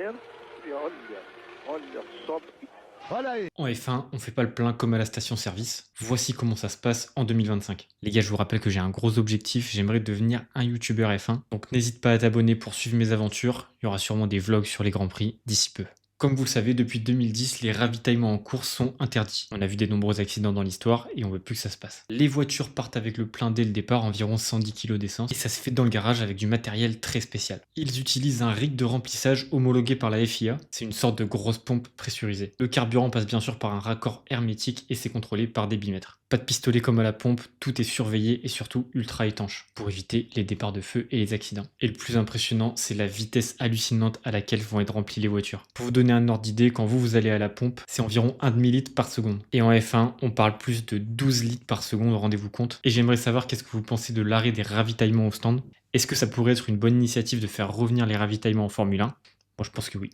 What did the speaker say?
الآخر يقول الصبح. En F1, on fait pas le plein comme à la station-service. Voici comment ça se passe en 2025. Les gars, je vous rappelle que j'ai un gros objectif, j'aimerais devenir un YouTuber F1. Donc n'hésite pas à t'abonner pour suivre mes aventures. Il y aura sûrement des vlogs sur les grands prix d'ici peu. Comme vous le savez, depuis 2010, les ravitaillements en course sont interdits. On a vu des nombreux accidents dans l'histoire et on veut plus que ça se passe. Les voitures partent avec le plein dès le départ, environ 110 kg d'essence, et ça se fait dans le garage avec du matériel très spécial. Ils utilisent un rig de remplissage homologué par la FIA, c'est une sorte de grosse pompe pressurisée. Le carburant passe bien sûr par un raccord hermétique et c'est contrôlé par des bimètres. Pas de pistolet comme à la pompe, tout est surveillé et surtout ultra étanche pour éviter les départs de feu et les accidents. Et le plus impressionnant, c'est la vitesse hallucinante à laquelle vont être remplies les voitures. Pour vous donner un ordre d'idée, quand vous allez à la pompe, c'est environ 1 demi-litre par seconde. Et en F1, on parle plus de 12 litres par seconde, rendez-vous compte. Et j'aimerais savoir qu'est-ce que vous pensez de l'arrêt des ravitaillements au stand. Est-ce que ça pourrait être une bonne initiative de faire revenir les ravitaillements en Formule 1? Moi je pense que oui.